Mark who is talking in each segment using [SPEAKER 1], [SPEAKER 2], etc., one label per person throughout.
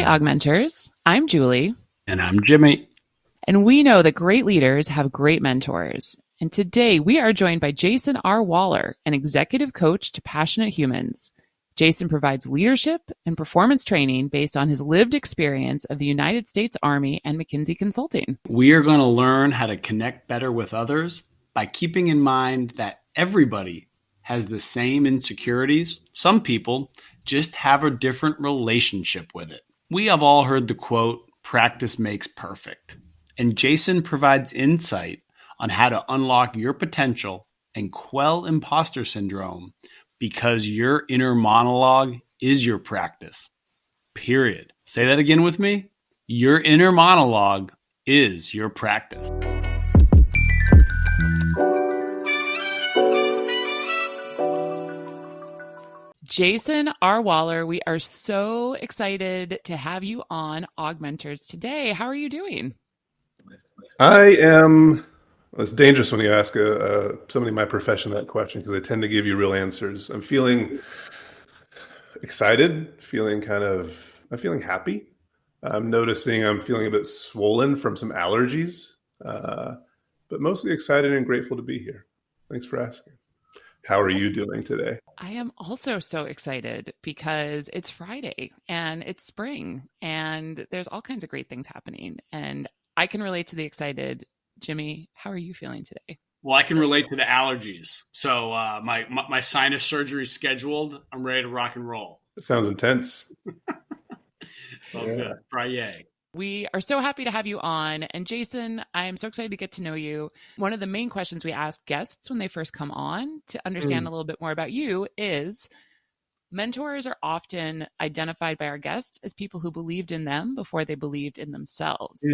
[SPEAKER 1] Augmenters. I'm Julie.
[SPEAKER 2] And I'm Jimmy.
[SPEAKER 1] And we know that great leaders have great mentors. And today we are joined by Jason R. Waller, an executive coach to passionate humans. Jason provides leadership and performance training based on his lived experience of the United States Army and McKinsey Consulting.
[SPEAKER 2] We are going to learn how to connect better with others by keeping in mind that everybody has the same insecurities. Some people just have a different relationship with it. We have all heard the quote, "Practice makes perfect." And Jason provides insight on how to unlock your potential and quell imposter syndrome, because your inner monologue is your practice. Period. Say that again with me. Your inner monologue is your practice.
[SPEAKER 1] Jason R. Waller, we are so excited to have you on Augmenters today. How are you doing?
[SPEAKER 3] It's dangerous when you ask somebody in my profession that question, because I tend to give you real answers. I'm feeling excited, feeling happy. I'm noticing I'm feeling a bit swollen from some allergies, but mostly excited and grateful to be here. Thanks for asking. How are you doing today?
[SPEAKER 1] I am also so excited because it's Friday and it's spring and there's all kinds of great things happening. And I can relate to the excited. Jimmy, how are you feeling today?
[SPEAKER 2] Well, I can relate to the allergies. So my sinus surgery is scheduled. I'm ready to rock and roll.
[SPEAKER 3] It sounds intense.
[SPEAKER 2] It's all good. Friday.
[SPEAKER 1] We are so happy to have you on. And Jason, I'm so excited to get to know you. One of the main questions we ask guests when they first come on to understand a little bit more about you is, mentors are often identified by our guests as people who believed in them before they believed in themselves.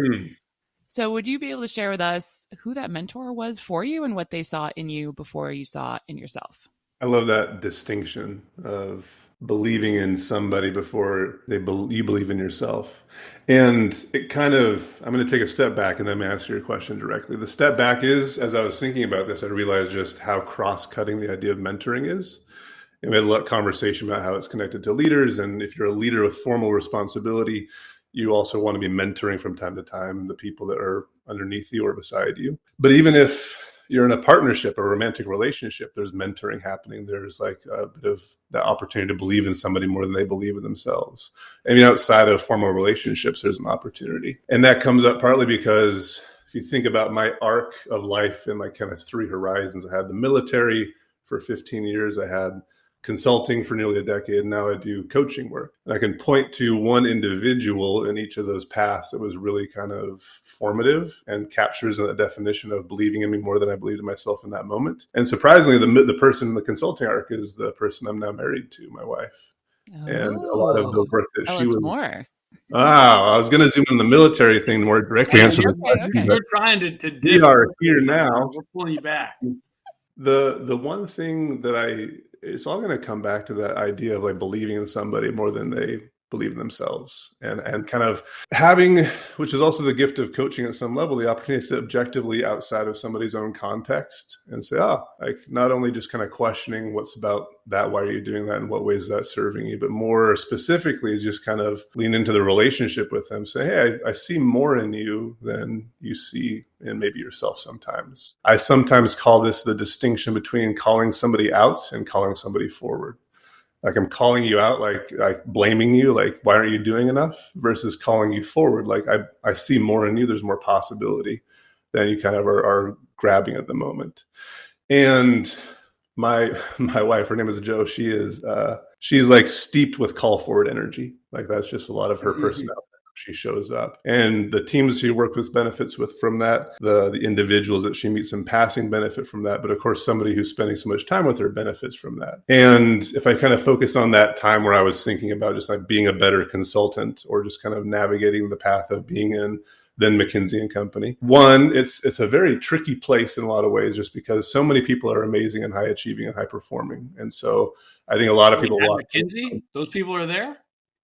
[SPEAKER 1] So would you be able to share with us who that mentor was for you and what they saw in you before you saw in yourself?
[SPEAKER 3] I love that distinction of believing in somebody before you believe in yourself. And I'm going to take a step back and then answer your question directly. The step back is, as I was thinking about this, I realized just how cross-cutting the idea of mentoring is. And we had a lot of conversation about how it's connected to leaders. And if you're a leader with formal responsibility, you also want to be mentoring from time to time the people that are underneath you or beside you. But even if you're in a partnership or romantic relationship, there's mentoring happening. There's like a bit of the opportunity to believe in somebody more than they believe in themselves. I mean, outside of formal relationships, there's an opportunity. And that comes up partly because if you think about my arc of life in like kind of three horizons, I had the military for 15 years. I had consulting for nearly a decade. And now I do coaching work. And I can point to one individual in each of those paths that was really kind of formative and captures the definition of believing in me more than I believed in myself in that moment. And surprisingly, the person in the consulting arc is the person I'm now married to, my wife. And a lot of the work that she was
[SPEAKER 1] more.
[SPEAKER 3] I was going to zoom in the military thing more directly. Answer the question.
[SPEAKER 2] Okay. We're trying to dip.
[SPEAKER 3] We are here now.
[SPEAKER 2] We're pulling you back.
[SPEAKER 3] The one thing that it's all going to come back to that idea of like believing in somebody more than they believe in themselves, and kind of having, which is also the gift of coaching at some level, the opportunity to sit objectively outside of somebody's own context and say, like not only just kind of questioning what's about that, why are you doing that, and what ways is that serving you, but more specifically is just kind of lean into the relationship with them, say, hey, I see more in you than you see in maybe yourself sometimes. I sometimes call this the distinction between calling somebody out and calling somebody forward. Like I'm calling you out, like blaming you, like why aren't you doing enough, versus calling you forward. Like I see more in you. There's more possibility than you kind of are grabbing at the moment. And my wife, her name is Jo. She's like steeped with call forward energy. Like that's just a lot of her personality. She shows up, and the teams she works with benefits from that. The individuals that she meets in passing benefit from that. But of course, somebody who's spending so much time with her benefits from that. And if I kind of focus on that time where I was thinking about just like being a better consultant or just kind of navigating the path of being in then McKinsey and Company. One, it's a very tricky place in a lot of ways, just because so many people are amazing and high achieving and high performing. And so I think a lot of people
[SPEAKER 2] watch McKinsey. Those people are there.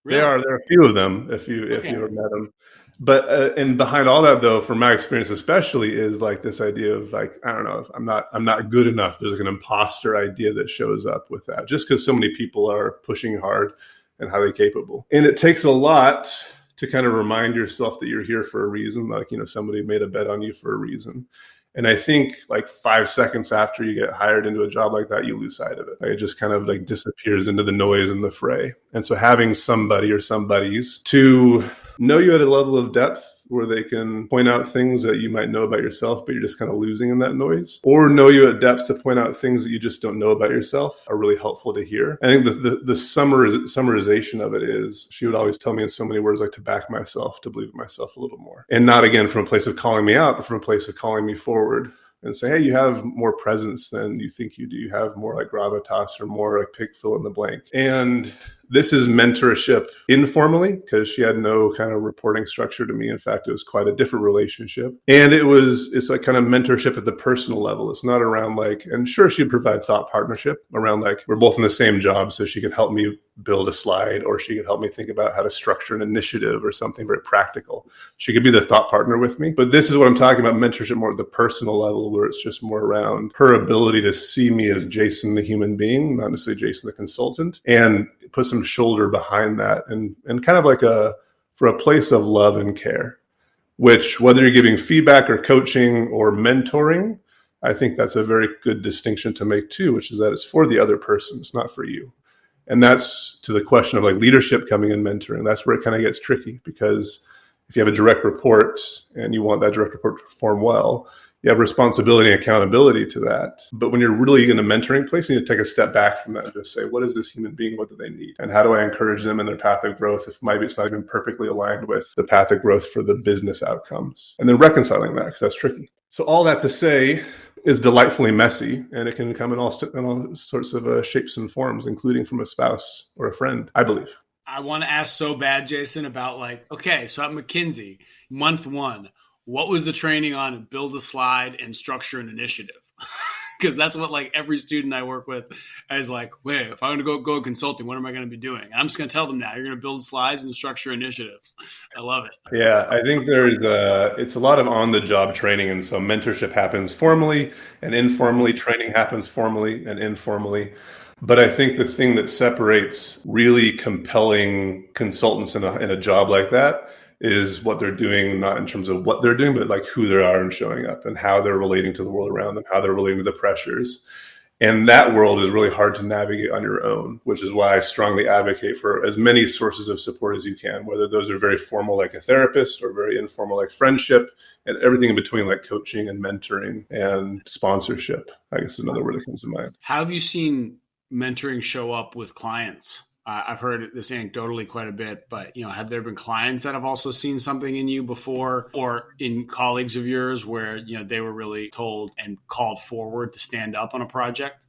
[SPEAKER 3] Really? There are a few of them if you ever met them. But and behind all that, though, from my experience especially, is like this idea of like, I don't know, I'm not good enough. There's like an imposter idea that shows up with that, just because so many people are pushing hard and highly capable. And it takes a lot to kind of remind yourself that you're here for a reason. Like, somebody made a bet on you for a reason. And I think like 5 seconds after you get hired into a job like that, you lose sight of it. Like, it just kind of like disappears into the noise and the fray. And so having somebody or somebodies to know you at a level of depth where they can point out things that you might know about yourself, but you're just kind of losing in that noise, or know you at depth to point out things that you just don't know about yourself, are really helpful to hear. I think the summarization of it is, she would always tell me in so many words, like, to back myself, to believe in myself a little more. And not, again, from a place of calling me out, but from a place of calling me forward and say, hey, you have more presence than you think you do. You have more like gravitas, or more like fill in the blank. And this is mentorship informally, because she had no kind of reporting structure to me. In fact, it was quite a different relationship. And it's like kind of mentorship at the personal level. It's not around like, and sure, she'd provide thought partnership around like, we're both in the same job, so she could help me build a slide, or she could help me think about how to structure an initiative or something very practical. She could be the thought partner with me. But this is what I'm talking about, mentorship more at the personal level, where it's just more around her ability to see me as Jason, the human being, not necessarily Jason, the consultant, and put some shoulder behind that, and kind of like for a place of love and care, which, whether you're giving feedback or coaching or mentoring, I think that's a very good distinction to make too, which is that it's for the other person, it's not for you. And that's to the question of like leadership coming in mentoring. That's where it kind of gets tricky, because if you have a direct report and you want that direct report to perform well, you have responsibility and accountability to that. But when you're really in a mentoring place, you need to take a step back from that and just say, what is this human being? What do they need? And how do I encourage them in their path of growth if maybe it's not even perfectly aligned with the path of growth for the business outcomes? And then reconciling that, because that's tricky. So all that to say, is delightfully messy, and it can come in all sorts of shapes and forms, including from a spouse or a friend, I believe.
[SPEAKER 2] I want to ask so bad, Jason, about like, okay, so at McKinsey, month 1, what was the training on build a slide and structure an initiative? Because that's what like every student I work with is like, wait, if I want to go consulting, what am I going to be doing? And I'm just going to tell them now, you're going to build slides and structure initiatives. I love it.
[SPEAKER 3] Yeah, I think it's a lot of on-the-job training. And so mentorship happens formally and informally. Training happens formally and informally. But I think the thing that separates really compelling consultants in a job like that is what they're doing, not in terms of what they're doing, but like who they are and showing up and how they're relating to the world around them, how they're relating to the pressures. And that world is really hard to navigate on your own, which is why I strongly advocate for as many sources of support as you can, whether those are very formal like a therapist or very informal like friendship, and everything in between like coaching and mentoring and sponsorship, I guess is another word that comes to mind.
[SPEAKER 2] How have you seen mentoring show up with clients? I've heard this anecdotally quite a bit, but have there been clients that have also seen something in you before, or in colleagues of yours where they were really told and called forward to stand up on a project?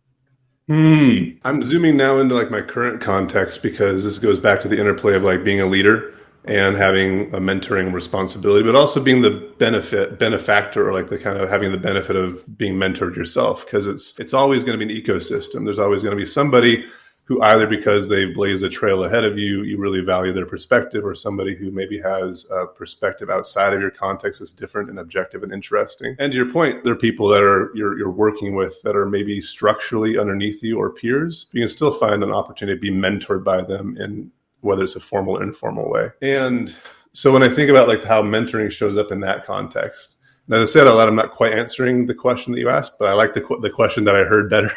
[SPEAKER 3] I'm zooming now into like my current context, because this goes back to the interplay of like being a leader and having a mentoring responsibility, but also being the benefactor, or like the kind of having the benefit of being mentored yourself, because it's always going to be an ecosystem. There's always going to be somebody who, either because they blaze a trail ahead of you, you really value their perspective, or somebody who maybe has a perspective outside of your context that's different and objective and interesting. And to your point, there are people that you're working with that are maybe structurally underneath you or peers. You can still find an opportunity to be mentored by them in whether it's a formal or informal way. And so when I think about like how mentoring shows up in that context, and as I said out loud, I'm not quite answering the question that you asked, but I like the question that I heard better.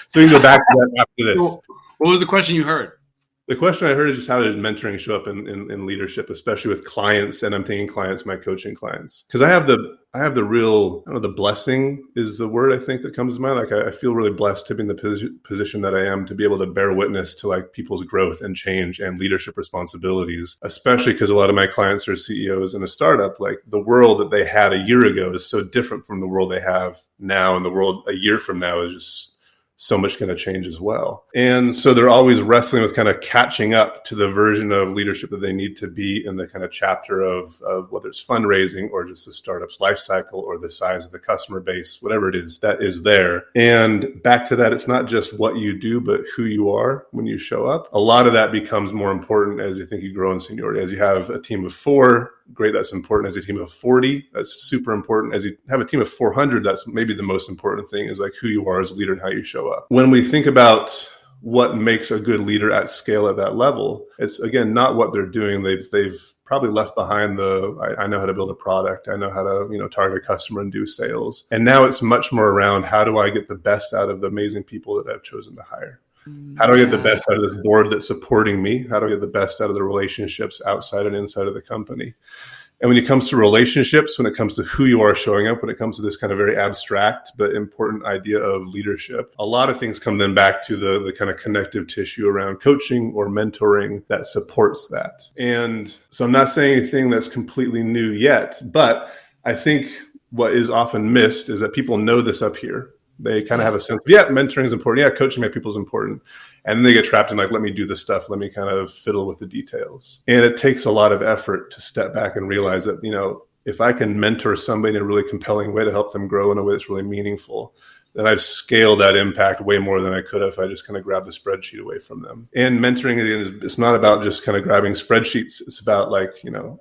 [SPEAKER 3] So we can go back to that after this.
[SPEAKER 2] What was the question you heard?
[SPEAKER 3] The question I heard is just, how does mentoring show up in leadership, especially with clients? And I'm thinking clients, my coaching clients, because I have the real, I don't know, the blessing is the word I think that comes to mind. Like I feel really blessed to be in the position that I am, to be able to bear witness to like people's growth and change and leadership responsibilities, especially because a lot of my clients are CEOs in a startup. Like the world that they had a year ago is so different from the world they have now, and the world a year from now is just so much going to change as well. And so they're always wrestling with kind of catching up to the version of leadership that they need to be in the kind of chapter of whether it's fundraising or just the startup's life cycle or the size of the customer base, whatever it is that is there. And back to that, it's not just what you do, but who you are when you show up. A lot of that becomes more important as you think you grow in seniority. As you have a team of 4, great, that's important. As a team of 40, that's super important. As you have a team of 400, that's maybe the most important thing, is like who you are as a leader and how you show up. When we think about what makes a good leader at scale at that level. It's, again, not what they're doing. They've probably left behind I know how to build a product. I know how to, target a customer and do sales. And now it's much more around, how do I get the best out of the amazing people that I've chosen to hire? How do I get the best out of this board that's supporting me? How do I get the best out of the relationships outside and inside of the company? And when it comes to relationships, when it comes to who you are showing up, when it comes to this kind of very abstract but important idea of leadership, a lot of things come then back to the kind of connective tissue around coaching or mentoring that supports that. And so I'm not saying anything that's completely new yet, but I think what is often missed is that people know this up here. They kind of have a sense of, mentoring is important. Yeah, coaching my people is important. And then they get trapped in, like, let me do this stuff. Let me kind of fiddle with the details. And it takes a lot of effort to step back and realize that, if I can mentor somebody in a really compelling way to help them grow in a way that's really meaningful, then I've scaled that impact way more than I could have if I just kind of grabbed the spreadsheet away from them. And mentoring, again, it's not about just kind of grabbing spreadsheets. It's about, like,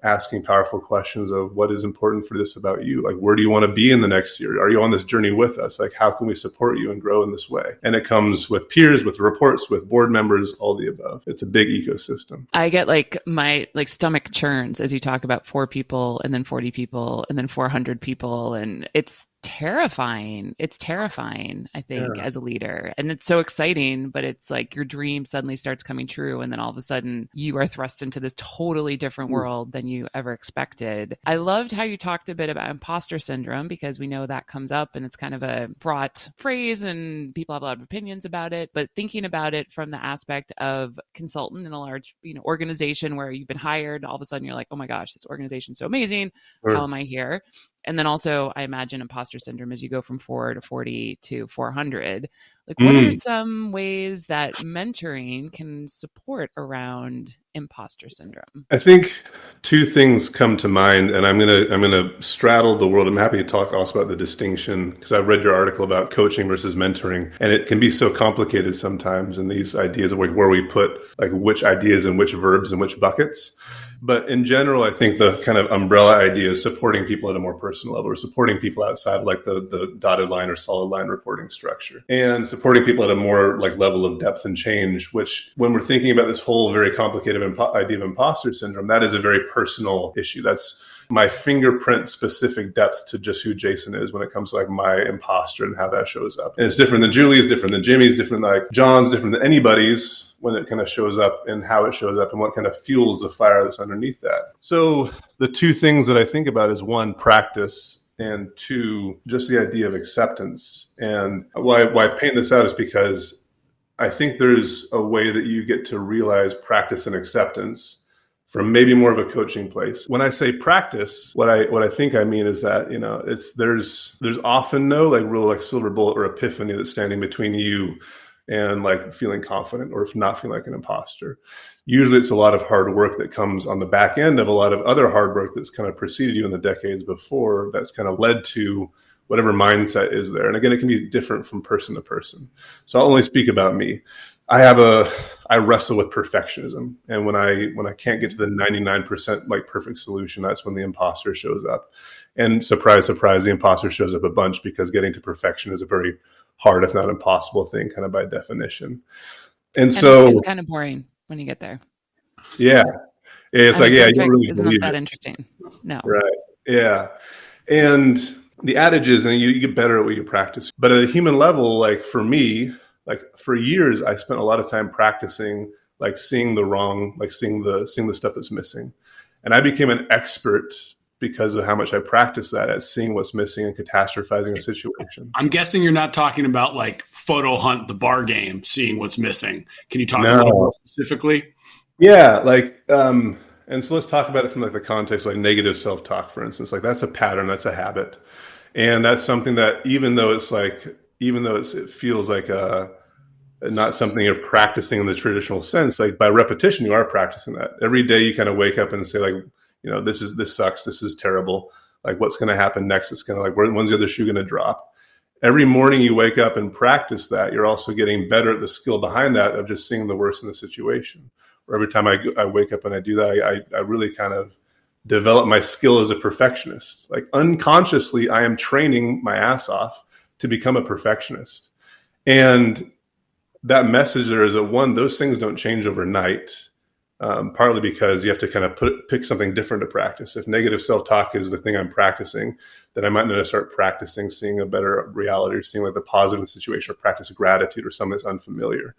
[SPEAKER 3] asking powerful questions of, what is important for this about you? Like, where do you want to be in the next year? Are you on this journey with us? Like, how can we support you and grow in this way? And it comes with peers, with reports, with board members, all the above. It's a big ecosystem.
[SPEAKER 1] I get my stomach churns as you talk about 4 people and then 40 people and then 400 people. And it's terrifying. It's terrifying, I think, as a leader. And it's so exciting, but it's like your dream suddenly starts coming true. And then all of a sudden you are thrust into this totally different world than you ever expected. I loved how you talked a bit about imposter syndrome, because we know that comes up and it's kind of a fraught phrase and people have a lot of opinions about it. But thinking about it from the aspect of consultant in a large organization where you've been hired, all of a sudden you're like, oh my gosh, this organization is so amazing. How am I here? And then also, I imagine imposter syndrome as you go from 4 to 40 to 400. Like, what are some ways that mentoring can support around imposter syndrome?
[SPEAKER 3] I think 2 things come to mind, and I'm gonna straddle the world. I'm happy to talk also about the distinction, because I've read your article about coaching versus mentoring, and it can be so complicated sometimes. And these ideas of where we put, like, which ideas and which verbs and which buckets. But in general, I think the kind of umbrella idea is supporting people at a more personal level, or supporting people outside, like the dotted line or solid line reporting structure, and supporting people at a more, like, level of depth and change, which, when we're thinking about this whole very complicated idea of imposter syndrome, that is a very personal issue. That's my fingerprint specific depth to just who Jason is when it comes to, like, my imposter and how that shows up. And it's different than Julie's, different than Jimmy's, different than, like, John's, different than anybody's, when it kind of shows up and how it shows up and what kind of fuels the fire that's underneath that. So the 2 things that I think about is, 1, practice, and 2, just the idea of acceptance. And why I paint this out is because I think there's a way that you get to realize practice and acceptance from maybe more of a coaching place. When I say practice, what I think I mean is that, there's often no, like, real, like, silver bullet or epiphany that's standing between you and, like, feeling confident, or if not feeling like an imposter. Usually it's a lot of hard work that comes on the back end of a lot of other hard work that's kind of preceded you in the decades before, that's kind of led to whatever mindset is there. And again, it can be different from person to person. So I'll only speak about me. I wrestle with perfectionism. And when I can't get to the 99% like perfect solution, that's when the imposter shows up. And surprise, surprise, the imposter shows up a bunch, because getting to perfection is a very hard, if not impossible thing, kind of by definition. And so
[SPEAKER 1] it's kind of boring when you get there.
[SPEAKER 3] Yeah. It's like, yeah, you don't really
[SPEAKER 1] isn't
[SPEAKER 3] believe
[SPEAKER 1] that
[SPEAKER 3] it.
[SPEAKER 1] Interesting. No.
[SPEAKER 3] Right. Yeah. And the adage is, and you get better at what you practice. But at a human level, like for me, like for years, I spent a lot of time practicing, like seeing the stuff that's missing. And I became an expert because of how much I practiced that at seeing what's missing and catastrophizing a situation.
[SPEAKER 2] I'm guessing you're not talking about like photo hunt the bar game, seeing what's missing. Can you talk a little more specifically?
[SPEAKER 3] Yeah, like, and so let's talk about it from like the context, like negative self-talk, for instance. Like that's a pattern, that's a habit, and that's something that even though it feels like not something you're practicing in the traditional sense, like by repetition, you are practicing that every day. You kind of wake up and say like, this sucks. This is terrible. Like what's going to happen next? It's kind of like, when's the other shoe going to drop? Every morning you wake up and practice that. You're also getting better at the skill behind that of just seeing the worst in the situation. Or every time I wake up and I do that, I really kind of develop my skill as a perfectionist. Like unconsciously, I am training my ass off to become a perfectionist. And that message there is that, one, those things don't change overnight. Partly because you have to kind of pick something different to practice. If negative self-talk is the thing I'm practicing, then I might need to start practicing seeing a better reality, or seeing like the positive in the situation, or practice gratitude or something that's unfamiliar.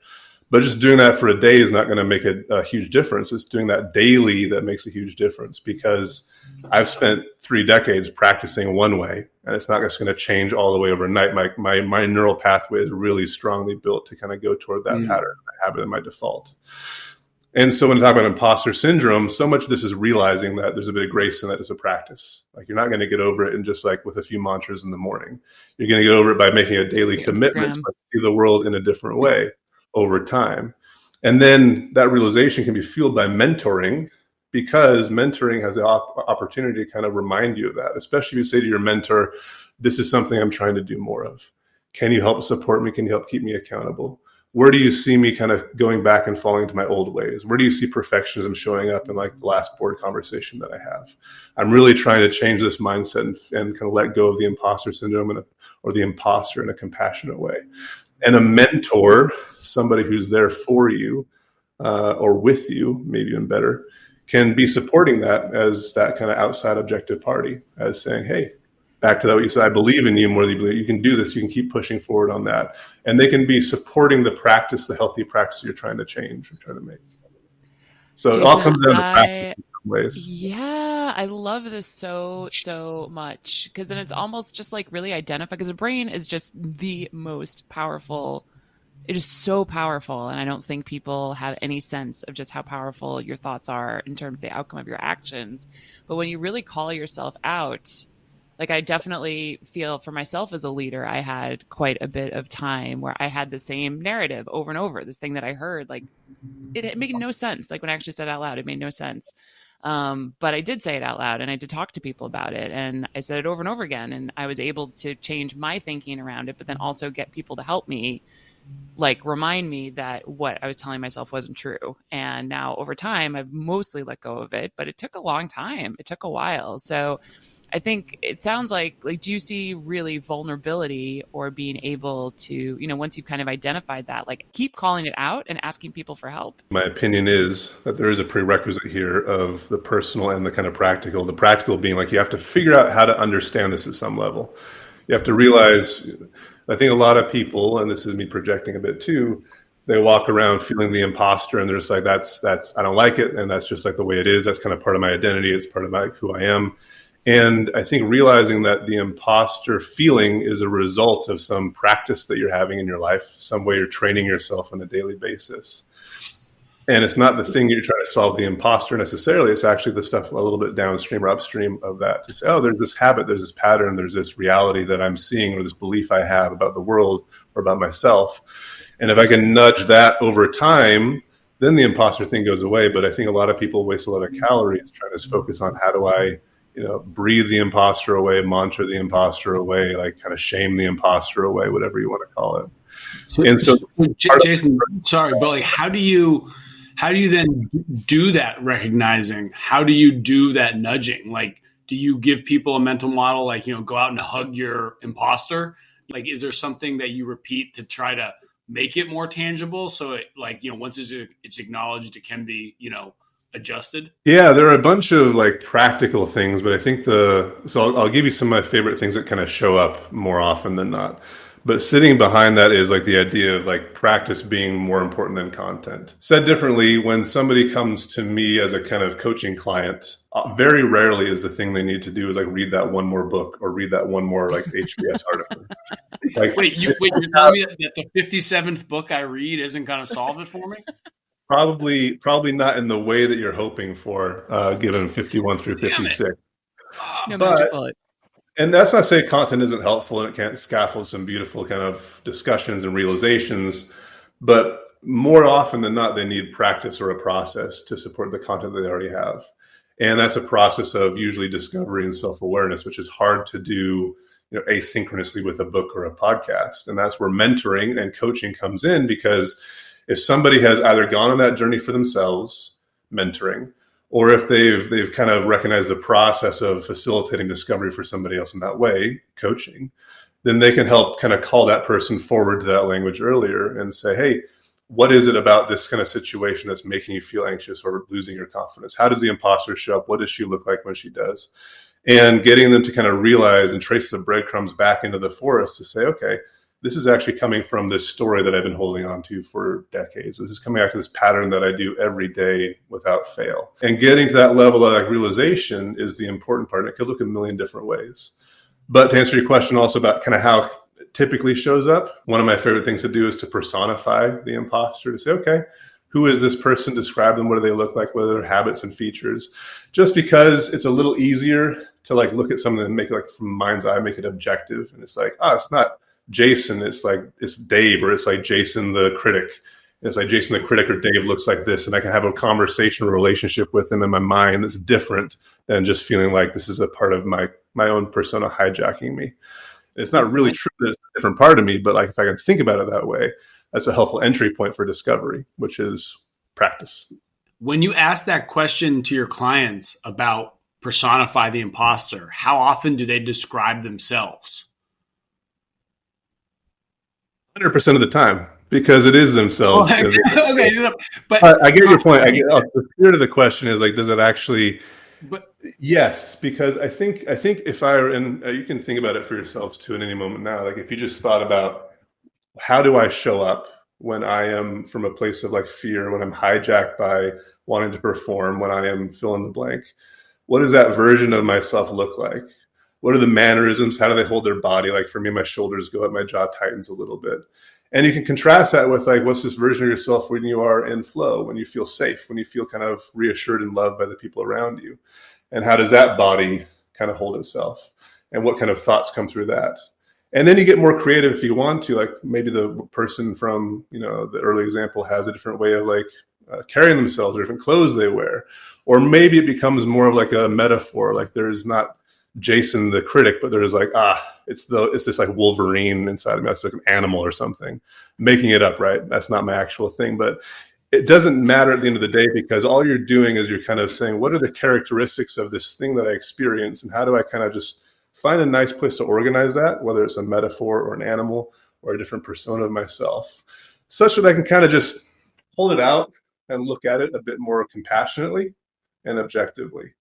[SPEAKER 3] But just doing that for a day is not going to make a huge difference. It's doing that daily that makes a huge difference, because I've spent 3 decades practicing one way, and it's not just going to change all the way overnight. My neural pathway is really strongly built to kind of go toward that pattern, that habit in my default. And so when we talk about imposter syndrome, so much of this is realizing that there's a bit of grace in that as a practice. Like, you're not going to get over it in just like with a few mantras in the morning. You're going to get over it by making a daily commitment to see the world in a different way over time. And then that realization can be fueled by mentoring, because mentoring has the opportunity to kind of remind you of that, especially if you say to your mentor, this is something I'm trying to do more of. Can you help support me? Can you help keep me accountable? Where do you see me kind of going back and falling into my old ways? Where do you see perfectionism showing up in like the last board conversation that I have? I'm really trying to change this mindset and kind of let go of the imposter syndrome or the imposter in a compassionate way. And a mentor, somebody who's there for you or with you, maybe even better, can be supporting that as that kind of outside objective party, as saying, hey, back to that what you said, I believe in you more than you believe. You can do this. You can keep pushing forward on that. And they can be supporting the practice, the healthy practice you're trying to change or trying to make. So Jason, it all comes down to practice in some ways.
[SPEAKER 1] Yeah, I love this so much, because then it's almost just like really identify, because the brain is just the most powerful. It is so powerful. And I don't think people have any sense of just how powerful your thoughts are in terms of the outcome of your actions. But when you really call yourself out, like, I definitely feel for myself as a leader, I had quite a bit of time where I had the same narrative over and over. This thing that I heard, like, it made no sense. Like, when I actually said it out loud, it made no sense. But I did say it out loud, and I did talk to people about it, and I said it over and over again. And I was able to change my thinking around it, but then also get people to help me, like, remind me that what I was telling myself wasn't true. And now over time, I've mostly let go of it, but it took a long time. It took a while. So I think it sounds like, do you see really vulnerability or being able to, once you've kind of identified that, like, keep calling it out and asking people for help?
[SPEAKER 3] My opinion is that there is a prerequisite here of the personal and the kind of practical. The practical being like, you have to figure out how to understand this at some level. You have to realize, I think a lot of people, and this is me projecting a bit too, they walk around feeling the imposter, and they're just like, that's I don't like it, and that's just like the way it is. That's kind of part of my identity. It's part of who I am. And I think realizing that the imposter feeling is a result of some practice that you're having in your life, some way you're training yourself on a daily basis. And it's not the thing you're trying to solve the imposter necessarily. It's actually the stuff a little bit downstream or upstream of that. To say, oh, there's this habit, there's this pattern, there's this reality that I'm seeing, or this belief I have about the world or about myself. And if I can nudge that over time, then the imposter thing goes away. But I think a lot of people waste a lot of calories trying to focus on how do I breathe the imposter away, mantra the imposter away, like kind of shame the imposter away, whatever you want to call it. So
[SPEAKER 2] Jason, sorry, but like, how do you then do that recognizing? How do you do that nudging? Like, do you give people a mental model, like, go out and hug your imposter? Like, is there something that you repeat to try to make it more tangible? So it, like, once it's acknowledged, it can be, adjusted?
[SPEAKER 3] Yeah, there are a bunch of like practical things, but I think I'll give you some of my favorite things that kind of show up more often than not. But sitting behind that is like the idea of like practice being more important than content. Said differently, when somebody comes to me as a kind of coaching client, very rarely is the thing they need to do is like read that one more book or read that one more like HBS article. Like,
[SPEAKER 2] wait, you're telling me that the 57th book I read isn't going to solve it for me?
[SPEAKER 3] Probably not in the way that you're hoping for, given 51 through 56. And that's not to say content isn't helpful and it can't scaffold some beautiful kind of discussions and realizations, but more often than not, they need practice or a process to support the content that they already have. And that's a process of usually discovery and self-awareness, which is hard to do asynchronously with a book or a podcast. And that's where mentoring and coaching comes in, because if somebody has either gone on that journey for themselves, mentoring, or if they've kind of recognized the process of facilitating discovery for somebody else in that way, coaching, then they can help kind of call that person forward to that language earlier and say, hey, what is it about this kind of situation that's making you feel anxious or losing your confidence? How does the imposter show up? What does she look like when she does? And getting them to kind of realize and trace the breadcrumbs back into the forest to say, okay, this is actually coming from this story that I've been holding on to for decades. This is coming back to this pattern that I do every day without fail. And getting to that level of like realization is the important part. And it could look a million different ways. But to answer your question also about kind of how it typically shows up, one of my favorite things to do is to personify the imposter, to say, okay, who is this person? Describe them. What do they look like? What are their habits and features? Just because it's a little easier to like look at something and make it like from mind's eye, make it objective. And it's like, it's not Jason, it's like it's Dave, or it's like Jason the critic. It's like Jason the critic or Dave looks like this, and I can have a conversation or relationship with him in my mind that's different than just feeling like this is a part of my own persona hijacking me. It's not really true that it's a different part of me, but like if I can think about it that way, that's a helpful entry point for discovery, which is practice.
[SPEAKER 2] When you ask that question to your clients about personify the imposter, how often do they describe themselves?
[SPEAKER 3] 100% of the time, because it is themselves.
[SPEAKER 2] Okay, but
[SPEAKER 3] I get your point. The spirit of the question is like, does it actually? But yes, because I think if I were, and you can think about it for yourselves too in any moment now. Like if you just thought about how do I show up when I am from a place of like fear, when I'm hijacked by wanting to perform, when I am fill in the blank, what does that version of myself look like? What are the mannerisms? How do they hold their body? Like for me, my shoulders go up, my jaw tightens a little bit. And you can contrast that with like, what's this version of yourself when you are in flow, when you feel safe, when you feel kind of reassured and loved by the people around you? And how does that body kind of hold itself? And what kind of thoughts come through that? And then you get more creative if you want to, like maybe the person from, the early example has a different way of like carrying themselves, or different clothes they wear. Or maybe it becomes more of like a metaphor, like there's not Jason the critic, but there's like, it's this like Wolverine inside of me. That's like an animal or something. Making it up, right? That's not my actual thing. But it doesn't matter at the end of the day, because all you're doing is you're kind of saying, what are the characteristics of this thing that I experience? And how do I kind of just find a nice place to organize that, whether it's a metaphor or an animal or a different persona of myself, such that I can kind of just hold it out and look at it a bit more compassionately and objectively.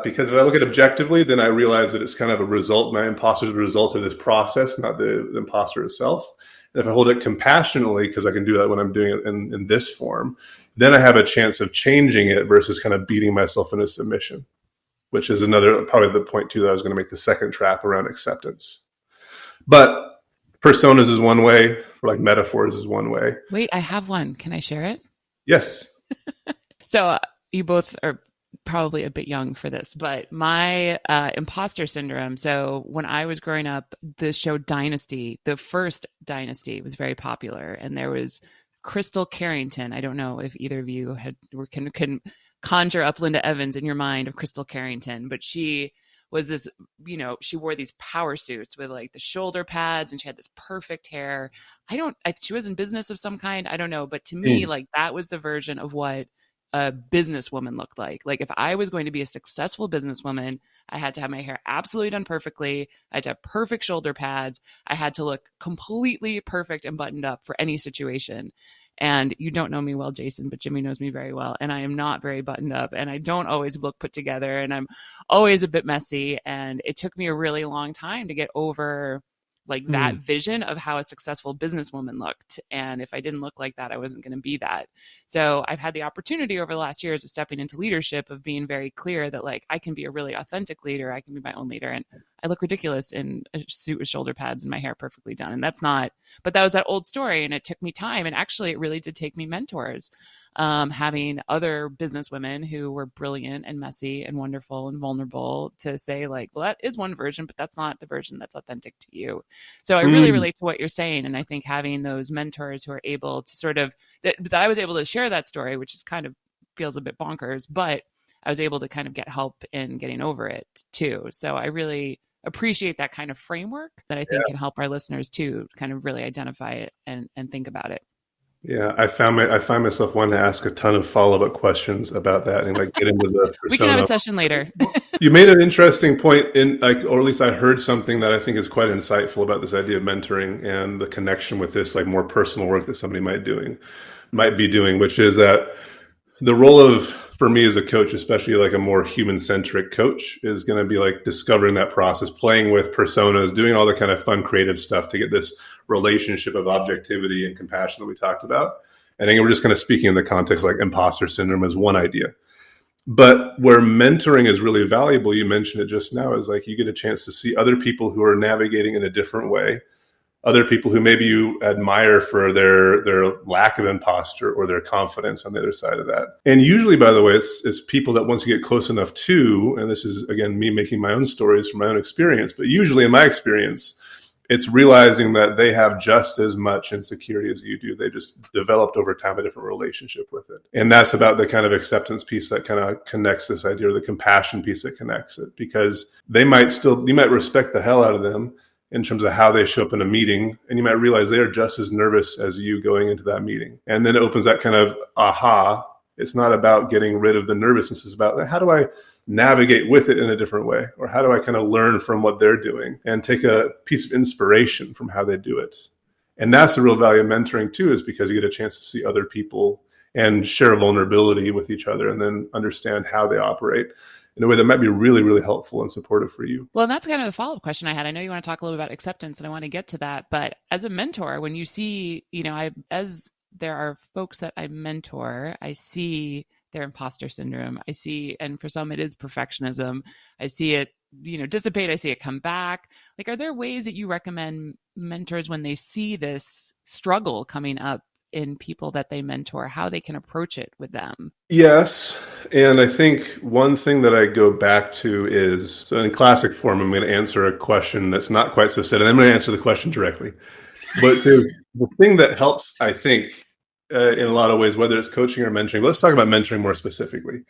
[SPEAKER 3] Because if I look at it objectively, then I realize that it's kind of a result. My imposter is a result of this process, not the imposter itself. And if I hold it compassionately, because I can do that when I'm doing it in this form, then I have a chance of changing it versus kind of beating myself into submission, which is probably the point too that I was going to make the second trap around acceptance. But personas is one way, or like metaphors is one way.
[SPEAKER 1] Wait, I have one. Can I share it?
[SPEAKER 3] Yes.
[SPEAKER 1] So you both are probably a bit young for this, but my imposter syndrome. So when I was growing up, the show Dynasty, the first Dynasty, was very popular, and there was Crystal Carrington. I don't know if either of you can conjure up Linda Evans in your mind of Crystal Carrington, but she was this, she wore these power suits with like the shoulder pads, and she had this perfect hair. She was in business of some kind. I don't know. But to me, like that was the version of what a businesswoman looked like. Like if I was going to be a successful businesswoman, I had to have my hair absolutely done perfectly. I had to have perfect shoulder pads. I had to look completely perfect and buttoned up for any situation. And you don't know me well, Jason, but Jimmy knows me very well. And I am not very buttoned up, and I don't always look put together, and I'm always a bit messy. And it took me a really long time to get over like that vision of how a successful businesswoman looked. And if I didn't look like that, I wasn't going to be that. So I've had the opportunity over the last years of stepping into leadership, of being very clear that like I can be a really authentic leader. I can be my own leader. And I look ridiculous in a suit with shoulder pads and my hair perfectly done. And but that was that old story. And it took me time. And actually it really did take me mentors, having other business women who were brilliant and messy and wonderful and vulnerable to say like, well, that is one version, but that's not the version that's authentic to you. So I really relate to what you're saying. And I think having those mentors who are able to sort of, that I was able to share that story, which is kind of feels a bit bonkers, but I was able to kind of get help in getting over it too. So I really appreciate that kind of framework that I think can help our listeners too, kind of really identify it and think about it.
[SPEAKER 3] Yeah, I find myself wanting to ask a ton of follow-up questions about that and like get into the persona.
[SPEAKER 1] We can have a session later.
[SPEAKER 3] You made an interesting point in like, or at least I heard something that I think is quite insightful about this idea of mentoring and the connection with this like more personal work that somebody might be might be doing, which is that the role of, for me as a coach, especially like a more human-centric coach, is going to be like discovering that process, playing with personas, doing all the kind of fun, creative stuff to get this relationship of objectivity and compassion that we talked about. And again, we're just kind of speaking in the context like imposter syndrome as one idea. But where mentoring is really valuable, you mentioned it just now, is like you get a chance to see other people who are navigating in a different way, other people who maybe you admire for their lack of imposter or their confidence on the other side of that. And usually, by the way, it's people that once you get close enough to, and this is, again, me making my own stories from my own experience, but usually in my experience, it's realizing that they have just as much insecurity as you do. They just developed over time a different relationship with it. And that's about the kind of acceptance piece that kind of connects this idea, or the compassion piece that connects it, because you might respect the hell out of them in terms of how they show up in a meeting, and you might realize they are just as nervous as you going into that meeting. And then it opens that kind of aha. It's not about getting rid of the nervousness. It's about, how do I navigate with it in a different way? Or how do I kind of learn from what they're doing and take a piece of inspiration from how they do it? And that's the real value of mentoring too, is because you get a chance to see other people and share vulnerability with each other, and then understand how they operate in a way that might be really, really helpful and supportive for you.
[SPEAKER 1] Well, that's kind of the follow-up question I had. I know you want to talk a little bit about acceptance, and I want to get to that. But as a mentor, when you see, as there are folks that I mentor, I see their imposter syndrome. I see, and for some it is perfectionism. I see it, dissipate. I see it come back. Like, are there ways that you recommend mentors, when they see this struggle coming up in people that they mentor, how they can approach it with them?
[SPEAKER 3] Yes. And I think one thing that I go back to is, so in classic form, I'm going to answer a question that's not quite so set, and I'm going to answer the question directly. But the thing that helps, I think, in a lot of ways, whether it's coaching or mentoring, let's talk about mentoring more specifically.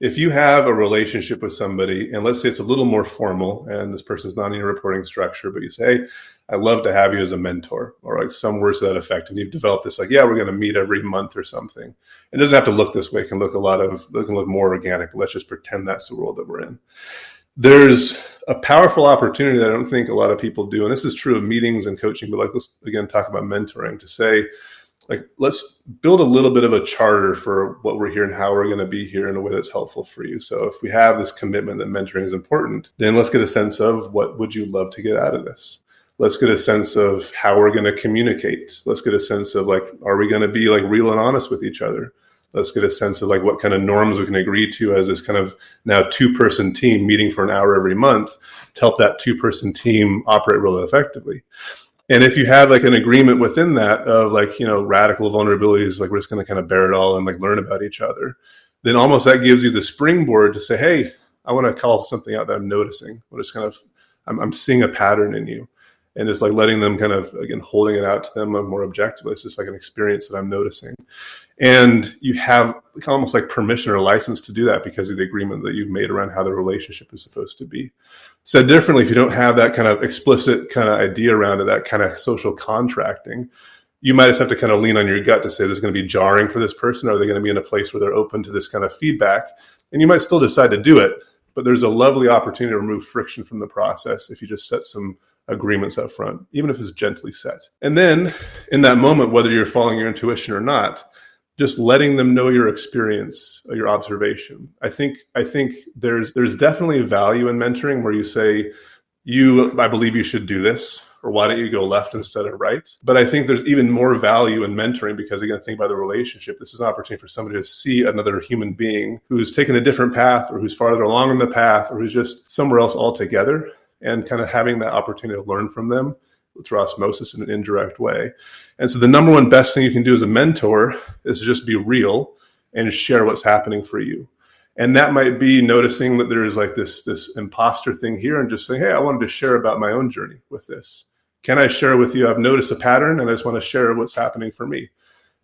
[SPEAKER 3] If you have a relationship with somebody, and let's say it's a little more formal, and this person's not in your reporting structure, but you say, hey, I'd love to have you as a mentor, or like some words to that effect, and you've developed this, like, yeah, we're going to meet every month or something. It doesn't have to look this way. It can look more organic, but let's just pretend that's the world that we're in. There's a powerful opportunity that I don't think a lot of people do, and this is true of meetings and coaching, but like, let's again talk about mentoring, to say, like, let's build a little bit of a charter for what we're here and how we're going to be here in a way that's helpful for you. So if we have this commitment that mentoring is important, then let's get a sense of what would you love to get out of this. Let's get a sense of how we're going to communicate. Let's get a sense of, like, are we going to be like real and honest with each other? Let's get a sense of like what kind of norms we can agree to as this kind of now 2-person team meeting for an hour every month to help that 2-person team operate really effectively. And if you have like an agreement within that of like, radical vulnerabilities, like we're just going to kind of bear it all and like learn about each other, then almost that gives you the springboard to say, hey, I want to call something out that I'm noticing. I'm seeing a pattern in you. And just like letting them kind of, again, holding it out to them more objectively. It's just like an experience that I'm noticing. And you have almost like permission or license to do that because of the agreement that you've made around how the relationship is supposed to be. Said differently, if you don't have that kind of explicit kind of idea around it, that kind of social contracting, you might just have to kind of lean on your gut to say, this is going to be jarring for this person. Are they going to be in a place where they're open to this kind of feedback? And you might still decide to do it, but there's a lovely opportunity to remove friction from the process if you just set some agreements up front, even if it's gently set. And then in that moment, whether you're following your intuition or not, just letting them know your experience, your observation. I think there's definitely value in mentoring where you say, I believe you should do this, or why don't you go left instead of right? But I think there's even more value in mentoring because, again, think about the relationship. This is an opportunity for somebody to see another human being who's taken a different path, or who's farther along in the path, or who's just somewhere else altogether, and kind of having that opportunity to learn from them through osmosis in an indirect way. And so the number one best thing you can do as a mentor is to just be real and share what's happening for you. And that might be noticing that there is like this imposter thing here, and just saying, hey, I wanted to share about my own journey with this. Can I share with you? I've noticed a pattern and I just want to share what's happening for me.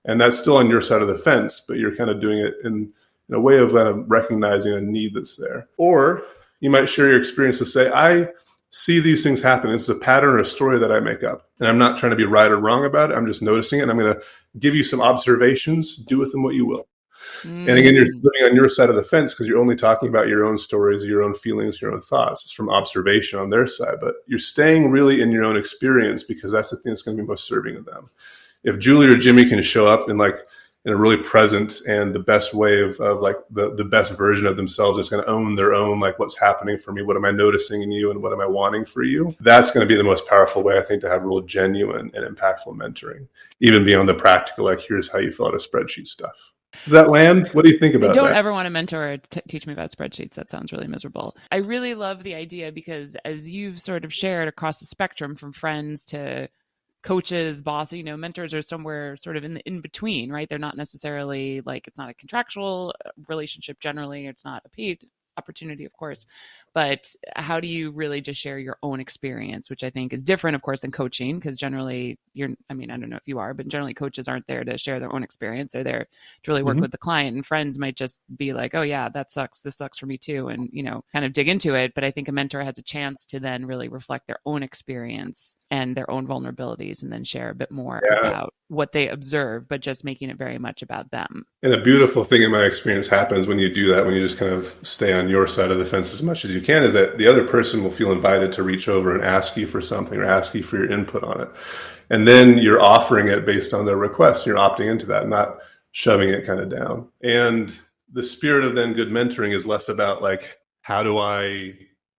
[SPEAKER 3] And that's still on your side of the fence, but you're kind of doing it in a way of kind of recognizing a need that's there. Or you might share your experience to say, I see these things happen. It's a pattern or a story that I make up. And I'm not trying to be right or wrong about it. I'm just noticing it. And I'm going to give you some observations. Do with them what you will. And again, you're living on your side of the fence because you're only talking about your own stories, your own feelings, your own thoughts. It's from observation on their side. But you're staying really in your own experience because that's the thing that's going to be most serving of them. If Julie or Jimmy can show up in in a really present and the best way of like the best version of themselves that's going to own their own, like what's happening for me, what am I noticing in you, and what am I wanting for you. That's going to be the most powerful way, I think, to have real genuine and impactful mentoring, even beyond the practical, like here's how you fill out a spreadsheet stuff. Does that land? What do you think about that?
[SPEAKER 1] I don't ever want a mentor to teach me about spreadsheets. That sounds really miserable. I really love the idea because as you've sort of shared across the spectrum from friends to coaches, boss, mentors are somewhere sort of in between, right? They're not necessarily like, it's not a contractual relationship generally. It's not a paid opportunity, of course, but how do you really just share your own experience, which I think is different, of course, than coaching, because generally I don't know if you are, but generally coaches aren't there to share their own experience. They're there to really work with the client, and friends might just be like, oh yeah, that sucks. This sucks for me too. And, kind of dig into it. But I think a mentor has a chance to then really reflect their own experience and their own vulnerabilities and then share a bit more about what they observe, but just making it very much about them.
[SPEAKER 3] And a beautiful thing in my experience happens when you do that, when you just kind of stay on your side of the fence as much as you can, is that the other person will feel invited to reach over and ask you for something or ask you for your input on it. And then you're offering it based on their request. You're opting into that, not shoving it kind of down. And the spirit of then good mentoring is less about like, how do I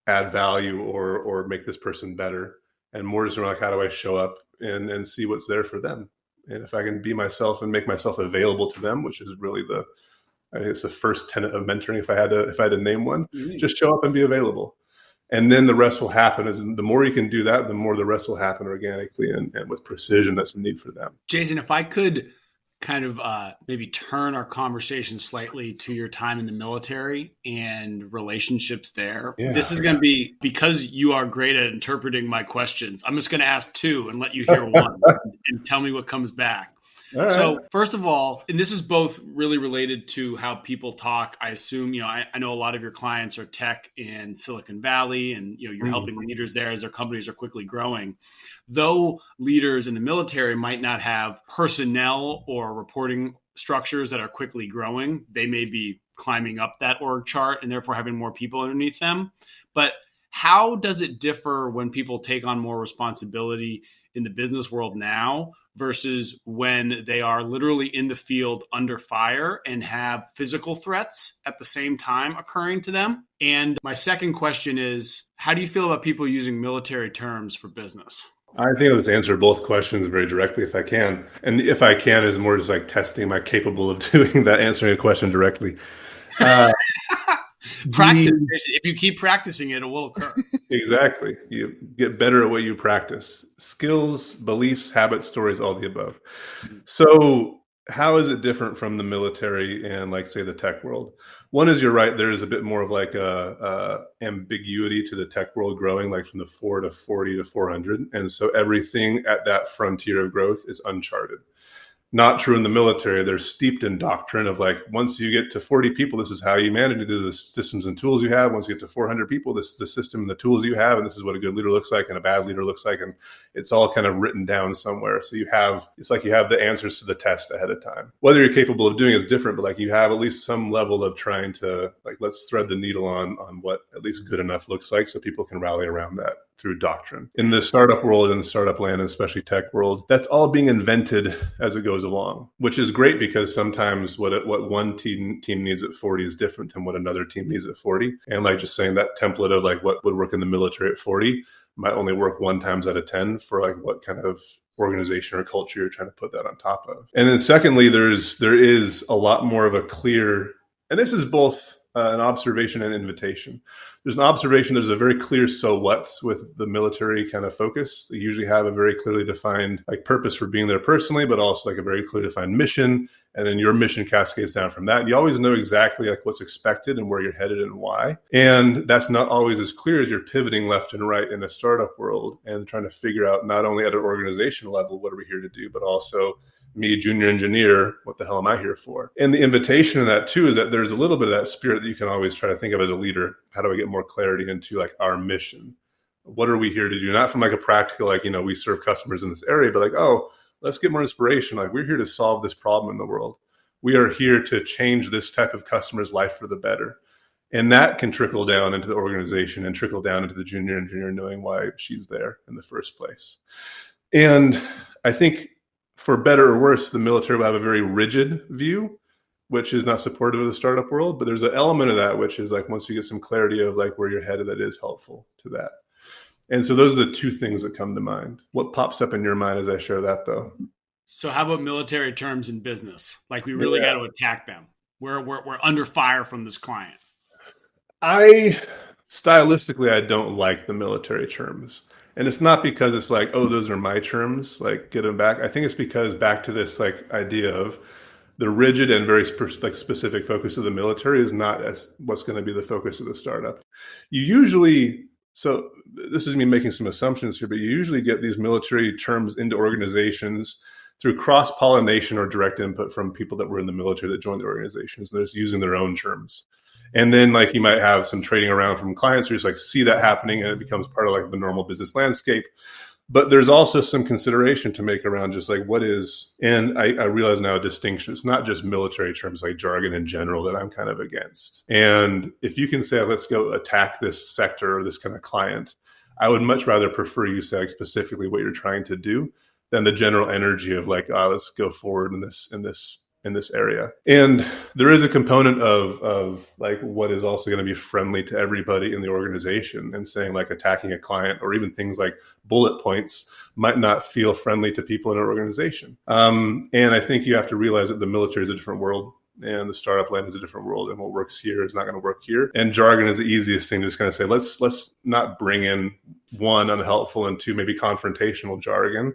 [SPEAKER 3] add value or make this person better? And more just like, how do I show up and see what's there for them? And if I can be myself and make myself available to them, which is really I think it's the first tenet of mentoring. If I had to name one, just show up and be available. And then the rest will happen. As the more you can do that, the more the rest will happen organically and with precision that's a need for them.
[SPEAKER 2] Jason, if I could kind of maybe turn our conversation slightly to your time in the military and relationships there. Yeah. This is going to be, because you are great at interpreting my questions, I'm just going to ask two and let you hear one and tell me what comes back. Right. So first of all, and this is both really related to how people talk. I assume, I know a lot of your clients are tech in Silicon Valley, and you're helping leaders there as their companies are quickly growing. Though leaders in the military might not have personnel or reporting structures that are quickly growing, they may be climbing up that org chart and therefore having more people underneath them. But how does it differ when people take on more responsibility in the business world now versus when they are literally in the field under fire and have physical threats at the same time occurring to them? And my second question is, how do you feel about people using military terms for business?
[SPEAKER 3] I think I'll just answer both questions very directly if I can. And if I can is more just like testing, am I capable of doing that, answering a question directly?
[SPEAKER 2] Practice. If you keep practicing it will occur.
[SPEAKER 3] Exactly. You get better at what you practice. Skills, beliefs, habits, stories, all the above. So how is it different from the military and like, say, the tech world? One is, you're right, there is a bit more of like a ambiguity to the tech world growing, like from the 4 to 40 to 400. And so everything at that frontier of growth is uncharted. Not true in the military. They're steeped in doctrine of like, once you get to 40 people, this is how you manage it. These are the systems and tools you have. Once you get to 400 people, this is the system and the tools you have. And this is what a good leader looks like and a bad leader looks like. And it's all kind of written down somewhere. So it's like you have the answers to the test ahead of time. Whether you're capable of doing it is different, but like you have at least some level of trying to like, let's thread the needle on what at least good enough looks like so people can rally around that through doctrine. In the startup world, in the startup land, and especially tech world, that's all being invented as it goes along, which is great because sometimes what one team needs at 40 is different than what another team needs at 40. And like just saying that template of like what would work in the military at 40 might only work 1 time out of 10 for like what kind of organization or culture you're trying to put that on top of. And then secondly, there is a lot more of a clear, and this is both an observation and invitation. There's an observation, there's a very clear so what with the military kind of focus. They usually have a very clearly defined like purpose for being there personally, but also like a very clearly defined mission. And then your mission cascades down from that. And you always know exactly like what's expected and where you're headed and why. And that's not always as clear as you're pivoting left and right in a startup world and trying to figure out not only at an organization level, what are we here to do, but also me, junior engineer, what the hell am I here for? And the invitation in that too is that there's a little bit of that spirit that you can always try to think of as a leader. How do I get more clarity into like our mission? What are we here to do? Not from like a practical, like, we serve customers in this area, but like, oh, let's get more inspiration. Like, we're here to solve this problem in the world. We are here to change this type of customer's life for the better. And that can trickle down into the organization and trickle down into the junior engineer knowing why she's there in the first place. And I think for better or worse, the military will have a very rigid view, which is not supportive of the startup world. But there's an element of that which is like, once you get some clarity of like where you're headed, that is helpful to that. And so those are the two things that come to mind. What pops up in your mind as I share that, though?
[SPEAKER 2] So how about military terms in business? Like, we really got to attack them. We're under fire from this client.
[SPEAKER 3] Stylistically, I don't like the military terms. And it's not because it's like, oh, those are my terms, like get them back. I think it's because back to this like idea of the rigid and very specific focus of the military is not as what's going to be the focus of the startup. You usually, so this is me making some assumptions here, but you usually get these military terms into organizations through cross-pollination or direct input from people that were in the military that joined the organizations. They're just using their own terms. And then like you might have some trading around from clients who just like see that happening, and it becomes part of like the normal business landscape. But there's also some consideration to make around just like what is, and I realize now a distinction. It's not just military terms like jargon in general that I'm kind of against. And if you can say, let's go attack this sector or this kind of client, I would much rather prefer you say like specifically what you're trying to do than the general energy of like, let's go forward in this area. And there is a component of like what is also going to be friendly to everybody in the organization, and saying like attacking a client or even things like bullet points might not feel friendly to people in an organization. And I think you have to realize that the military is a different world and the startup land is a different world, and what works here is not going to work here. And jargon is the easiest thing to just kind of say, let's not bring in one, unhelpful, and two, maybe confrontational jargon.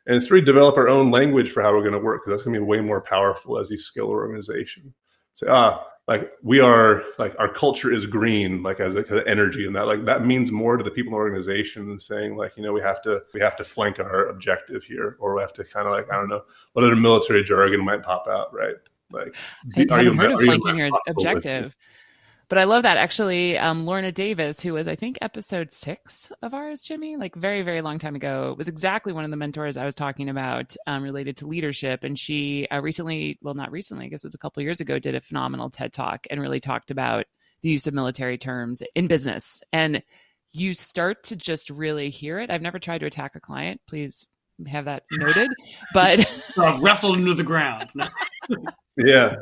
[SPEAKER 3] And three, develop our own language for how we're going to work, because that's going to be way more powerful as you scale our organization. Say, like we are, like our culture is green, like as an energy, and that like that means more to the people in the organization than saying like, you know, we have to flank our objective here, or we have to kind of like, I don't know, what other military jargon might pop out, right? Like,
[SPEAKER 1] I haven't heard of flanking your objective. But I love that. Actually, Lorna Davis, who was, I think, episode 6 of ours, Jimmy, like very, very long time ago, was exactly one of the mentors I was talking about related to leadership. And she recently, well, not recently, I guess it was a couple of years ago, did a phenomenal TED Talk and really talked about the use of military terms in business. And you start to just really hear it. I've never tried to attack a client. Please have that noted. But
[SPEAKER 2] wrestled into the ground.
[SPEAKER 3] Yeah.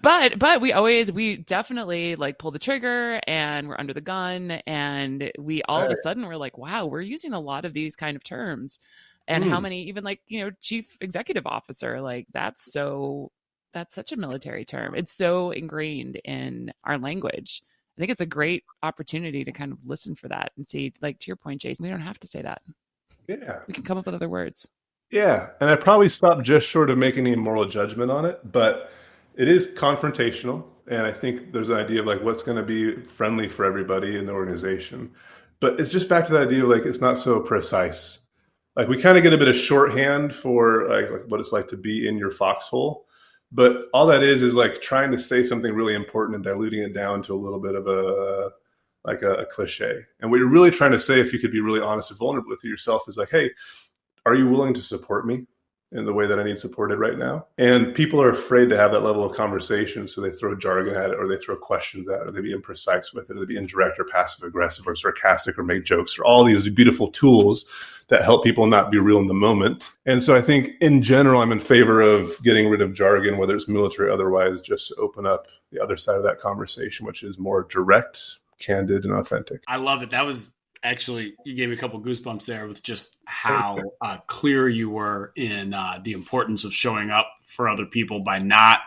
[SPEAKER 1] But we definitely like pull the trigger and we're under the gun, and we all of a sudden we're like, wow, we're using a lot of these kind of terms. And how many, even like, you know, chief executive officer, like that's such a military term. It's so ingrained in our language. I think it's a great opportunity to kind of listen for that and see, like to your point, Jason, we don't have to say that.
[SPEAKER 3] Yeah.
[SPEAKER 1] We can come up with other words.
[SPEAKER 3] Yeah, and I probably stopped just short of making any moral judgment on it, but it is confrontational, and I think there's an idea of like what's going to be friendly for everybody in the organization. But it's just back to the idea of like it's not so precise. Like we kind of get a bit of shorthand for like what it's like to be in your foxhole, but all that is like trying to say something really important and diluting it down to a little bit of a cliche. And what you're really trying to say, if you could be really honest and vulnerable with yourself, is like, hey, are you willing to support me in the way that I need supported right now? And people are afraid to have that level of conversation, so they throw jargon at it, or they throw questions at it, or they be imprecise with it, or they be indirect or passive aggressive or sarcastic or make jokes, or all these beautiful tools that help people not be real in the moment. And so I think in general, I'm in favor of getting rid of jargon, whether it's military or otherwise, just to open up the other side of that conversation, which is more direct, candid, and authentic.
[SPEAKER 2] I love it. That was actually, you gave me a couple of goosebumps there with just how clear you were in the importance of showing up for other people by not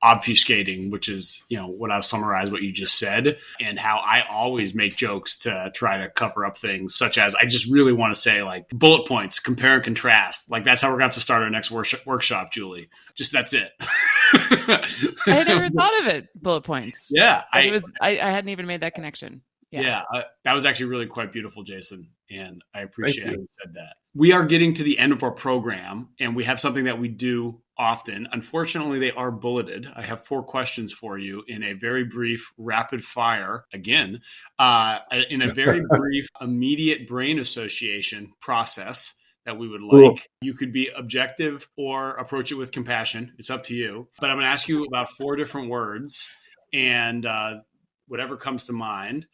[SPEAKER 2] obfuscating, which is, you know, what I've summarized what you just said, and how I always make jokes to try to cover up things such as, I just really want to say like bullet points, compare and contrast. Like that's how we're going to have to start our next workshop, Julie. Just that's it.
[SPEAKER 1] I had never thought of it. Bullet points.
[SPEAKER 2] Yeah.
[SPEAKER 1] I hadn't even made that connection.
[SPEAKER 2] Yeah, that was actually really quite beautiful, Jason, and I appreciate how you said that. We are getting to the end of our program, and we have something that we do often. Unfortunately, they are bulleted. I have 4 questions for you in a very brief, rapid fire, again, in a very brief, immediate brain association process that we would like. Cool. You could be objective or approach it with compassion. It's up to you. But I'm going to ask you about 4 different words, and whatever comes to mind.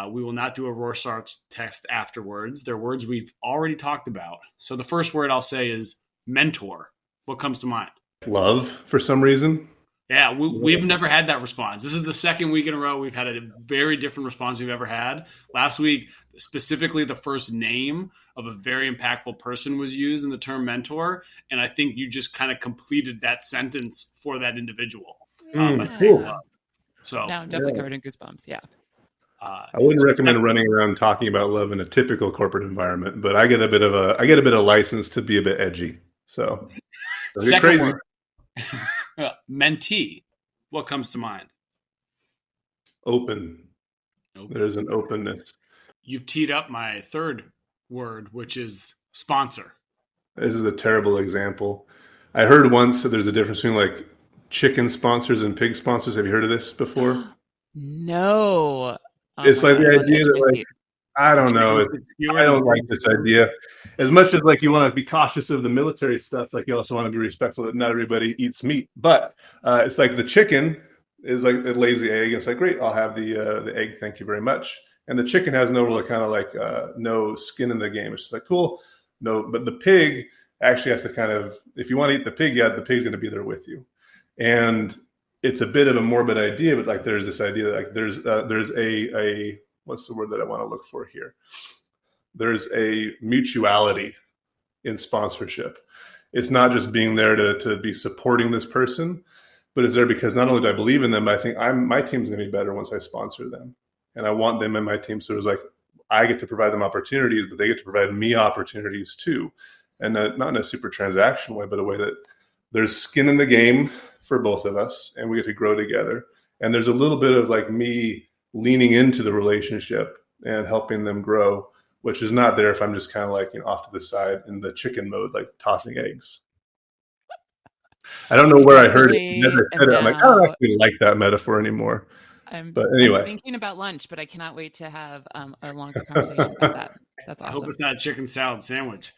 [SPEAKER 2] We will not do a Rorschach test afterwards. They're words we've already talked about. So the first word I'll say is mentor. What comes to mind?
[SPEAKER 3] Love, for some reason.
[SPEAKER 2] Yeah, we've never had that response. This is the second week in a row we've had a very different response we've ever had. Last week, specifically, the first name of a very impactful person was used in the term mentor, and I think you just kind of completed that sentence for that individual.
[SPEAKER 3] Cool.
[SPEAKER 1] So now I'm definitely covered in goosebumps. Yeah.
[SPEAKER 3] I wouldn't recommend running around talking about love in a typical corporate environment, but I get a bit of license to be a bit edgy. So
[SPEAKER 2] second
[SPEAKER 3] crazy.
[SPEAKER 2] Word. Mentee. What comes to mind?
[SPEAKER 3] Open. There's an openness.
[SPEAKER 2] You've teed up my third word, which is sponsor.
[SPEAKER 3] This is a terrible example. I heard once that there's a difference between like chicken sponsors and pig sponsors. Have you heard of this before?
[SPEAKER 1] No.
[SPEAKER 3] It's like the idea that like, I don't know. I don't like this idea. As much as like you want to be cautious of the military stuff, like you also want to be respectful that not everybody eats meat. But it's like the chicken is like it lays the egg. And it's like, great, I'll have the egg. Thank you very much. And the chicken has no really kind of like no skin in the game. It's just like, cool. No, but the pig actually has to kind of, if you want to eat the pig, yeah, the pig's going to be there with you. And it's a bit of a morbid idea, but like there's this idea that like there's a what's the word that I want to look for here? There's a mutuality in sponsorship. It's not just being there to be supporting this person, but it's there because not only do I believe in them, but I think my team's going to be better once I sponsor them. And I want them in my team. So it's like, I get to provide them opportunities, but they get to provide me opportunities too. And not in a super transactional way, but a way that there's skin in the game for both of us and we get to grow together. And there's a little bit of like me leaning into the relationship and helping them grow, which is not there if I'm just kind of like, off to the side in the chicken mode, like tossing eggs. I don't know where I heard it. I'm like, I don't actually like that metaphor anymore. But anyway,
[SPEAKER 1] I'm thinking about lunch, but I cannot wait to have a longer conversation about that. That's awesome.
[SPEAKER 2] I hope it's not a chicken salad sandwich.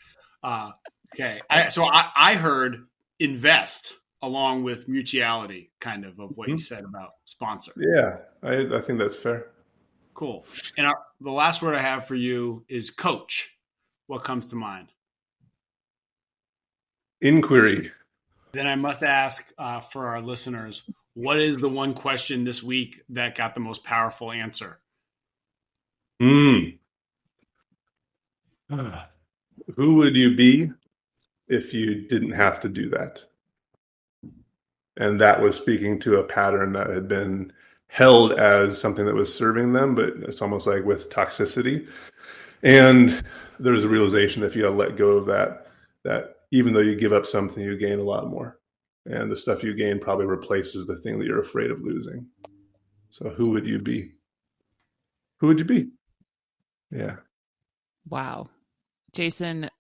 [SPEAKER 2] Okay. I heard invest along with mutuality, kind of what you said about sponsor.
[SPEAKER 3] Yeah, I think that's fair.
[SPEAKER 2] Cool. And the last word I have for you is coach. What comes to mind?
[SPEAKER 3] Inquiry.
[SPEAKER 2] Then I must ask for our listeners, what is the one question this week that got the most powerful answer?
[SPEAKER 3] Who would you be if you didn't have to do that? And that was speaking to a pattern that had been held as something that was serving them, but it's almost like with toxicity. And there's a realization that if you let go of that even though you give up something, you gain a lot more. And the stuff you gain probably replaces the thing that you're afraid of losing. So who would you be? Who would you be? Yeah.
[SPEAKER 1] Wow. Jason,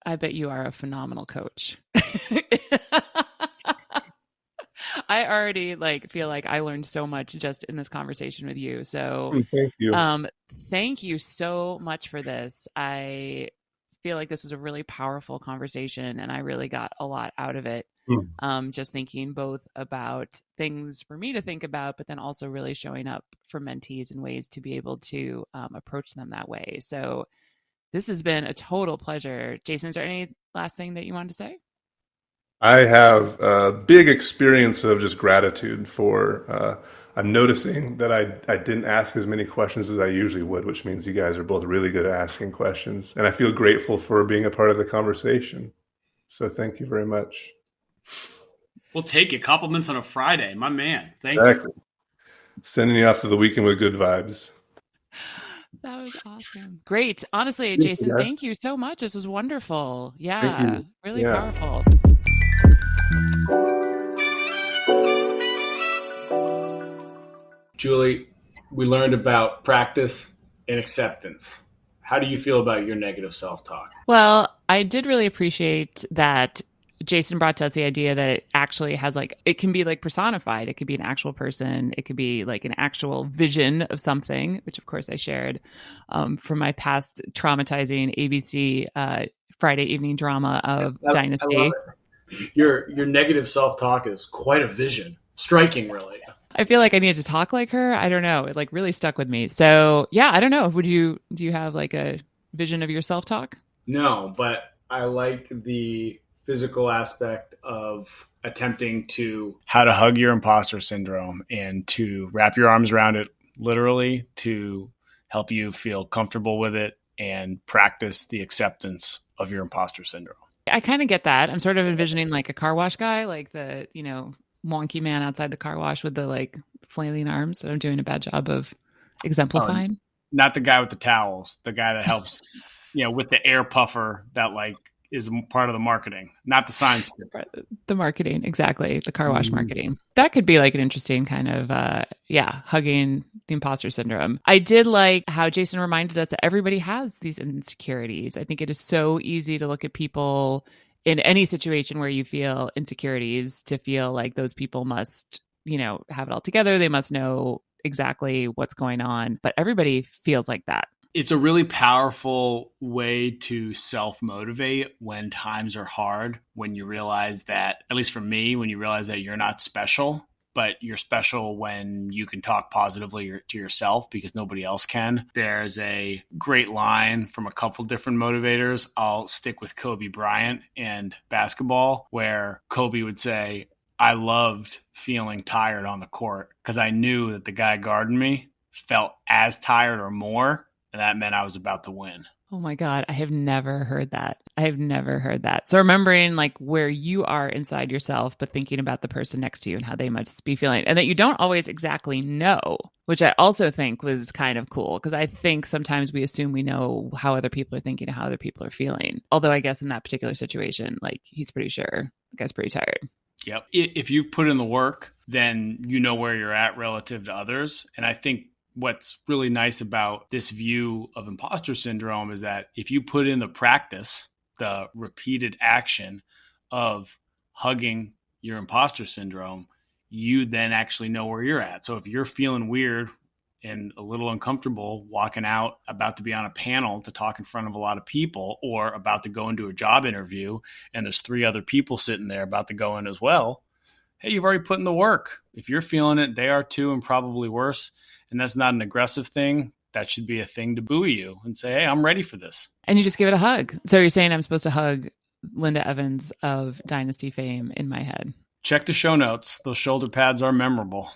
[SPEAKER 1] I bet you are a phenomenal coach. I already feel like I learned so much just in this conversation with you. So
[SPEAKER 3] thank you.
[SPEAKER 1] Thank you so much for this. I feel like this was a really powerful conversation and I really got a lot out of it. Just thinking both about things for me to think about, but then also really showing up for mentees in ways to be able to approach them that way. So this has been a total pleasure. Jason, is there any last thing that you wanted to say?
[SPEAKER 3] I have a big experience of just gratitude for, I'm noticing that I didn't ask as many questions as I usually would, which means you guys are both really good at asking questions. And I feel grateful for being a part of the conversation. So thank you very much.
[SPEAKER 2] We'll take it. Compliments on a Friday. My man. Thank you.
[SPEAKER 3] Sending you off to the weekend with good vibes.
[SPEAKER 1] That was awesome. Great. Honestly, Jason, thank you so much. This was wonderful. Yeah, really powerful.
[SPEAKER 2] Julie, we learned about practice and acceptance. How do you feel about your negative self-talk?
[SPEAKER 1] Well, I did really appreciate that Jason brought to us the idea that it actually has it can be personified. It could be an actual person. It could be an actual vision of something, which of course I shared from my past traumatizing ABC Friday evening drama of Dynasty.
[SPEAKER 2] Your negative self-talk is quite a vision. Striking, really.
[SPEAKER 1] I feel like I needed to talk like her. I don't know. It really stuck with me. So yeah, I don't know. Do you have a vision of your self-talk?
[SPEAKER 2] No, but I like the physical aspect of attempting to how to hug your imposter syndrome and to wrap your arms around it literally to help you feel comfortable with it and practice the acceptance of your imposter syndrome.
[SPEAKER 1] I kind of get that. I'm sort of envisioning like a car wash guy, like the, wonky man outside the car wash with the like flailing arms. So I'm doing a bad job of exemplifying.
[SPEAKER 2] Not the guy with the towels, the guy that helps, with the air puffer that like is part of the marketing, not the science.
[SPEAKER 1] The marketing, exactly. The car wash marketing. That could be like an interesting kind of, hugging the imposter syndrome. I did like how Jason reminded us that everybody has these insecurities. I think it is so easy to look at people in any situation where you feel insecurities to feel like those people must, have it all together. They must know exactly what's going on, but everybody feels like that.
[SPEAKER 2] It's a really powerful way to self-motivate when times are hard, when you realize that, at least for me, when you realize that you're not special, but you're special when you can talk positively to yourself because nobody else can. There's a great line from a couple different motivators. I'll stick with Kobe Bryant and basketball, where Kobe would say, I loved feeling tired on the court because I knew that the guy guarding me felt as tired or more, and that meant I was about to win.
[SPEAKER 1] Oh my God, I have never heard that. I have never heard that. So remembering like where you are inside yourself, but thinking about the person next to you and how they must be feeling, and that you don't always exactly know, which I also think was kind of cool because I think sometimes we assume we know how other people are thinking and how other people are feeling. Although I guess in that particular situation, like he's pretty sure the guy's pretty tired.
[SPEAKER 2] Yep. If you've put in the work, then you know where you're at relative to others. And I think what's really nice about this view of imposter syndrome is that if you put in the practice, the repeated action of hugging your imposter syndrome, you then actually know where you're at. So if you're feeling weird and a little uncomfortable walking out, about to be on a panel to talk in front of a lot of people, or about to go into a job interview and there's 3 other people sitting there about to go in as well, hey, you've already put in the work. If you're feeling it, they are too, and probably worse. And that's not an aggressive thing. That should be a thing to buoy you and say, hey, I'm ready for this.
[SPEAKER 1] And you just give it a hug. So you're saying I'm supposed to hug Linda Evans of Dynasty fame in my head.
[SPEAKER 2] Check the show notes. Those shoulder pads are memorable.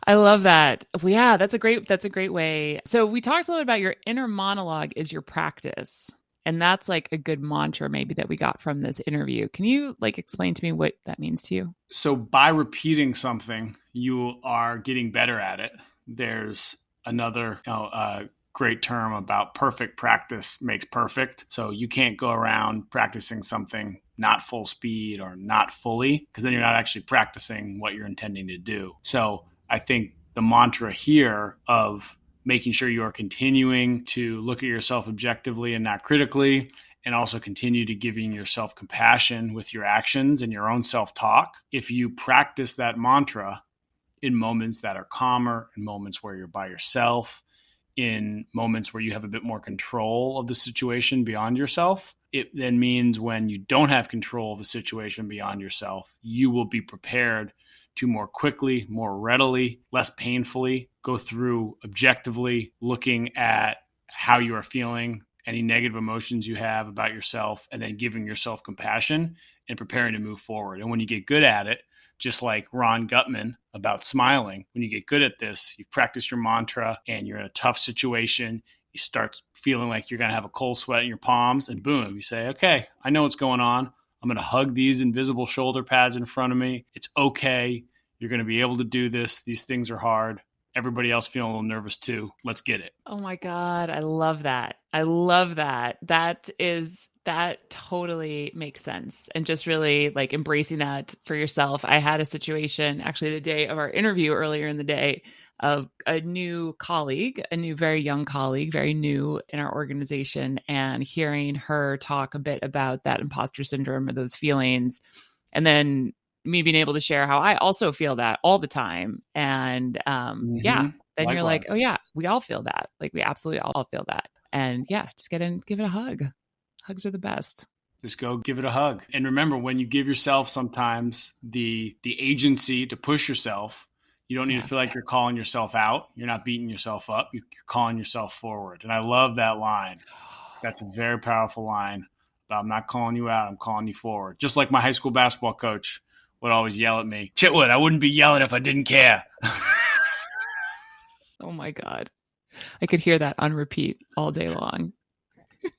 [SPEAKER 1] I love that. Well, yeah, that's a great way. So we talked a little bit about your inner monologue is your practice. And that's like a good mantra maybe that we got from this interview. Can you like explain to me what that means to you?
[SPEAKER 2] So by repeating something, you are getting better at it. There's another great term about perfect practice makes perfect. So you can't go around practicing something not full speed or not fully, because then you're not actually practicing what you're intending to do. So I think the mantra here of making sure you are continuing to look at yourself objectively and not critically, and also continue to giving yourself compassion with your actions and your own self-talk. If you practice that mantra in moments that are calmer, in moments where you're by yourself, in moments where you have a bit more control of the situation beyond yourself, it then means when you don't have control of the situation beyond yourself, you will be prepared to more quickly, more readily, less painfully go through objectively looking at how you are feeling, any negative emotions you have about yourself, and then giving yourself compassion and preparing to move forward. And when you get good at it, just like Ron Gutman about smiling, when you get good at this, you've practiced your mantra and you're in a tough situation, you start feeling like you're going to have a cold sweat in your palms, and boom, you say, okay, I know what's going on. I'm going to hug these invisible shoulder pads in front of me. It's okay. You're going to be able to do this. These things are hard. Everybody else feeling a little nervous too. Let's get it.
[SPEAKER 1] Oh my God. I love that. I love that. That totally makes sense. And just really like embracing that for yourself. I had a situation actually the day of our interview earlier in the day of a new colleague, a new, very young colleague, very new in our organization, and hearing her talk a bit about that imposter syndrome or those feelings. And then me being able to share how I also feel that all the time. And then
[SPEAKER 2] Likewise.
[SPEAKER 1] You're like, oh yeah, we all feel that. Like we absolutely all feel that. And yeah, just get in, give it a hug. Hugs are the best.
[SPEAKER 2] Just go give it a hug. And remember, when you give yourself sometimes the agency to push yourself, you don't need to feel like you're calling yourself out. You're not beating yourself up. You're calling yourself forward. And I love that line. That's a very powerful line but I'm not calling you out. I'm calling you forward. Just like my high school basketball coach would always yell at me, Chitwood, I wouldn't be yelling if I didn't care.
[SPEAKER 1] Oh my God. I could hear that on repeat all day long.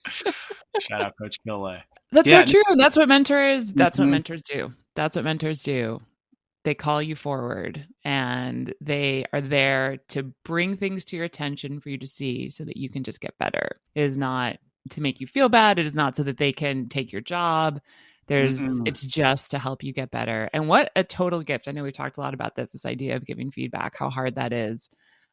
[SPEAKER 2] Shout out Coach Gilley.
[SPEAKER 1] That's so true. That's what mentors do. That's what mentors do. They call you forward and they are there to bring things to your attention for you to see so that you can just get better. It is not to make you feel bad. It is not so that they can take your job. It's just to help you get better. And what a total gift. I know we talked a lot about this idea of giving feedback, how hard that is.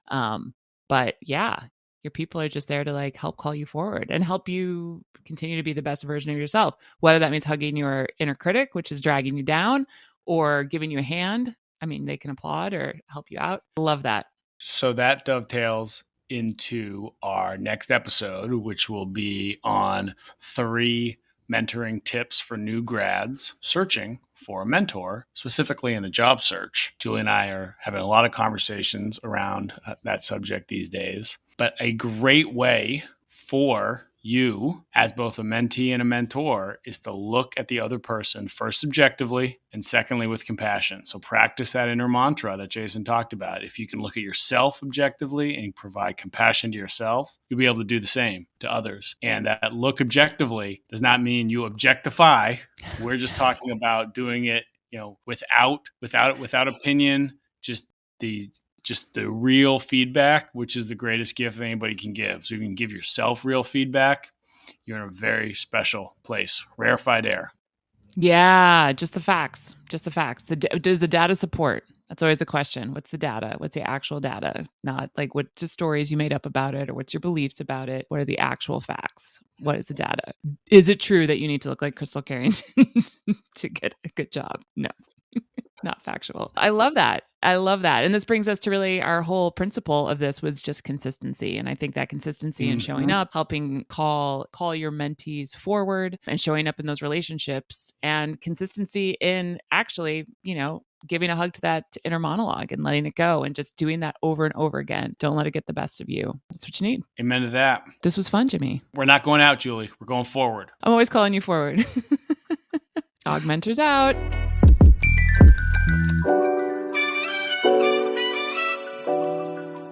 [SPEAKER 1] But yeah, your people are just there to like help call you forward and help you continue to be the best version of yourself, whether that means hugging your inner critic, which is dragging you down, or giving you a hand. I mean, they can applaud or help you out. Love that.
[SPEAKER 2] So that dovetails into our next episode, which will be on 3 mentoring tips for new grads searching for a mentor, specifically in the job search. Julie and I are having a lot of conversations around that subject these days. But a great way for you as both a mentee and a mentor is to look at the other person first objectively and secondly with compassion. So practice that inner mantra that Jason talked about. If you can look at yourself objectively and provide compassion to yourself, you'll be able to do the same to others. And that look objectively does not mean you objectify. We're just talking about doing it, without opinion, just the real feedback, which is the greatest gift that anybody can give. So you can give yourself real feedback. You're in a very special place. Rarefied air.
[SPEAKER 1] Yeah, just the facts. Does the data support? That's always a question. What's the data? What's the actual data? Not like what's the stories you made up about it or what's your beliefs about it? What are the actual facts? What is the data? Is it true that you need to look like Crystal Carrington to get a good job? No. Not factual. I love that. And this brings us to really our whole principle of this was just consistency. And I think that consistency in showing up, helping call your mentees forward and showing up in those relationships, and consistency in actually, giving a hug to that inner monologue and letting it go and just doing that over and over again. Don't let it get the best of you. That's what you need.
[SPEAKER 2] Amen to that.
[SPEAKER 1] This was fun, Jimmy.
[SPEAKER 2] We're not going out, Julie. We're going forward.
[SPEAKER 1] I'm always calling you forward. Augmenters out.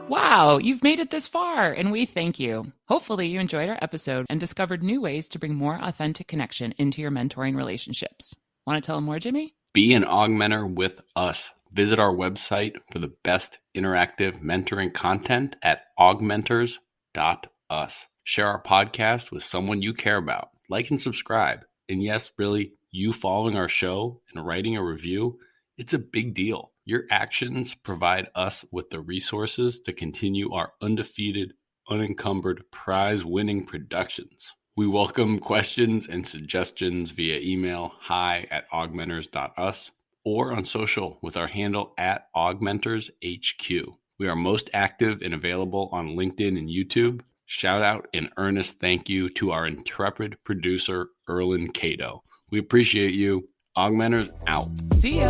[SPEAKER 1] Wow, you've made it this far, and we thank you. Hopefully you enjoyed our episode and discovered new ways to bring more authentic connection into your mentoring relationships. Want to tell them more, Jimmy?
[SPEAKER 4] Be an augmenter with us. Visit our website for the best interactive mentoring content at augmenters.us. Share our podcast with someone you care about. Like and subscribe. And yes, really, you following our show and writing a review, it's a big deal. Your actions provide us with the resources to continue our undefeated, unencumbered, prize-winning productions. We welcome questions and suggestions via email hi@augmenters.us or on social with our handle @augmentershq. We are most active and available on LinkedIn and YouTube. Shout out and earnest thank you to our intrepid producer, Erlin Cato. We appreciate you. Augmenters out.
[SPEAKER 1] See ya.